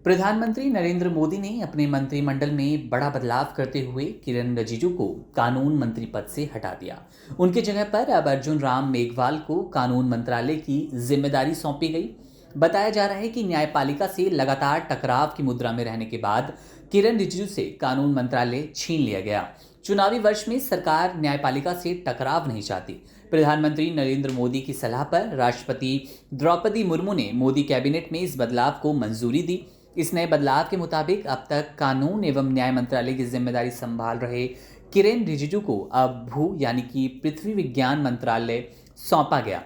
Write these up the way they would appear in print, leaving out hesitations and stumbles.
प्रधानमंत्री नरेंद्र मोदी ने अपने मंत्रिमंडल में बड़ा बदलाव करते हुए किरण रिजिजू को कानून मंत्री पद से हटा दिया। उनकी जगह पर अब अर्जुन राम मेघवाल को कानून मंत्रालय की जिम्मेदारी सौंपी गई। बताया जा रहा है कि न्यायपालिका से लगातार टकराव की मुद्रा में रहने के बाद किरण रिजिजू से कानून मंत्रालय छीन लिया गया। चुनावी वर्ष में सरकार न्यायपालिका से टकराव नहीं चाहती। प्रधानमंत्री नरेंद्र मोदी की सलाह पर राष्ट्रपति द्रौपदी मुर्मू ने मोदी कैबिनेट में इस बदलाव को मंजूरी दी। इस नए बदलाव के मुताबिक अब तक कानून एवं न्याय मंत्रालय की जिम्मेदारी संभाल रहे किरेन रिजिजू को अब भू यानी कि पृथ्वी विज्ञान मंत्रालय सौंपा गया।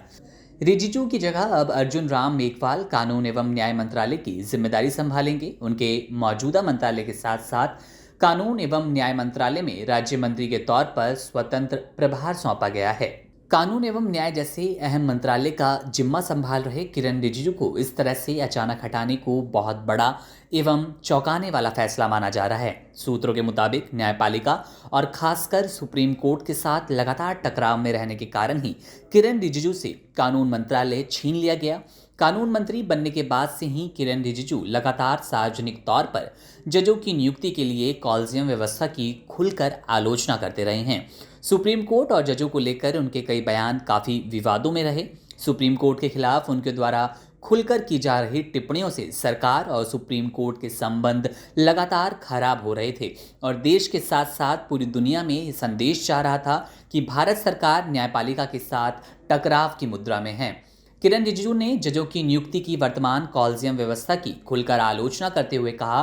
रिजिजू की जगह अब अर्जुन राम मेघवाल कानून एवं न्याय मंत्रालय की जिम्मेदारी संभालेंगे। उनके मौजूदा मंत्रालय के साथ साथ कानून एवं न्याय मंत्रालय में राज्य मंत्री के तौर पर स्वतंत्र प्रभार सौंपा गया है। कानून एवं न्याय जैसे अहम मंत्रालय का जिम्मा संभाल रहे किरण रिजिजू को इस तरह से अचानक हटाने को बहुत बड़ा एवं चौंकाने वाला फैसला माना जा रहा है। सूत्रों के मुताबिक न्यायपालिका और खासकर सुप्रीम कोर्ट के साथ लगातार टकराव में रहने के कारण ही किरण रिजिजू से कानून मंत्रालय छीन लिया गया। कानून मंत्री बनने के बाद से ही किरण रिजिजू लगातार सार्वजनिक तौर पर जजों की नियुक्ति के लिए कॉलेजियम व्यवस्था की खुलकर आलोचना करते रहे हैं। सुप्रीम कोर्ट और जजों को लेकर उनके कई बयान काफी विवादों में रहे। सुप्रीम कोर्ट के खिलाफ उनके द्वारा खुलकर की जा रही टिप्पणियों से सरकार और सुप्रीम कोर्ट के संबंध लगातार खराब हो रहे थे और देश के साथ साथ पूरी दुनिया में ये संदेश जा रहा था कि भारत सरकार न्यायपालिका के साथ टकराव की मुद्रा में है। किरण रिजिजू ने जजों की नियुक्ति की वर्तमान कॉलेजियम व्यवस्था की खुलकर आलोचना करते हुए कहा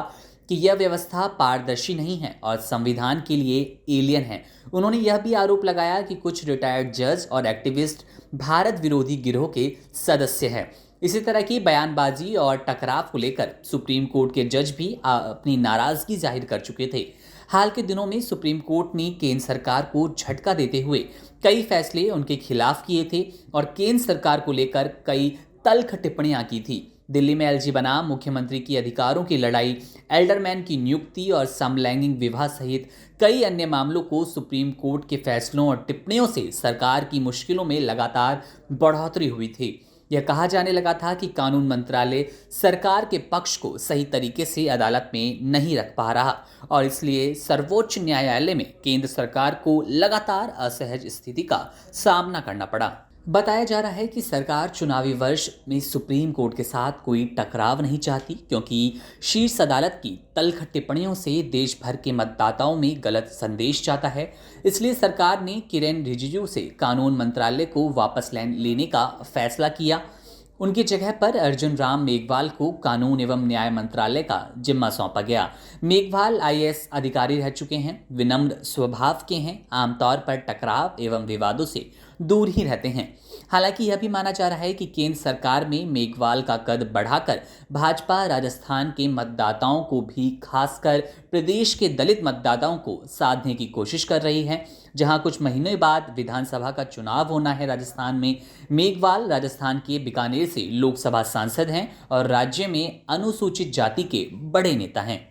कि यह व्यवस्था पारदर्शी नहीं है और संविधान के लिए एलियन है। उन्होंने यह भी आरोप लगाया कि कुछ रिटायर्ड जज और एक्टिविस्ट भारत विरोधी गिरोह के सदस्य हैं। इसी तरह की बयानबाजी और टकराव को लेकर सुप्रीम कोर्ट के जज भी अपनी नाराजगी जाहिर कर चुके थे। हाल के दिनों में सुप्रीम कोर्ट ने केंद्र सरकार को झटका देते हुए कई फैसले उनके खिलाफ किए थे और केंद्र सरकार को लेकर कई तल्ख टिप्पणियां की थी। दिल्ली में एलजी बनाम मुख्यमंत्री की अधिकारों की लड़ाई, एल्डरमैन की नियुक्ति और समलैंगिक विवाह सहित कई अन्य मामलों को सुप्रीम कोर्ट के फैसलों और टिप्पणियों से सरकार की मुश्किलों में लगातार बढ़ोतरी हुई थी। यह कहा जाने लगा था कि कानून मंत्रालय सरकार के पक्ष को सही तरीके से अदालत में नहीं रख पा रहा और इसलिए सर्वोच्च न्यायालय में केंद्र सरकार को लगातार असहज स्थिति का सामना करना पड़ा। बताया जा रहा है कि सरकार चुनावी वर्ष में सुप्रीम कोर्ट के साथ कोई टकराव नहीं चाहती, क्योंकि शीर्ष अदालत की तल्ख टिप्पणियों से देश भर के मतदाताओं में गलत संदेश जाता है। इसलिए सरकार ने किरण रिजिजू से कानून मंत्रालय को वापस लेने का फैसला किया। उनकी जगह पर अर्जुन राम मेघवाल को कानून एवं न्याय मंत्रालय का जिम्मा सौंपा गया। मेघवाल आईएएस अधिकारी रह चुके हैं, विनम्र स्वभाव के हैं, आमतौर पर टकराव एवं विवादों से दूर ही रहते हैं। हालांकि यह भी माना जा रहा है कि केंद्र सरकार में मेघवाल का कद बढ़ाकर भाजपा राजस्थान के मतदाताओं को भी, खासकर प्रदेश के दलित मतदाताओं को साधने की कोशिश कर रही है। जहां कुछ महीनों बाद विधानसभा का चुनाव होना है राजस्थान में। मेघवाल राजस्थान के बीकानेर से लोकसभा सांसद हैं और राज्य में अनुसूचित जाति के बड़े नेता हैं।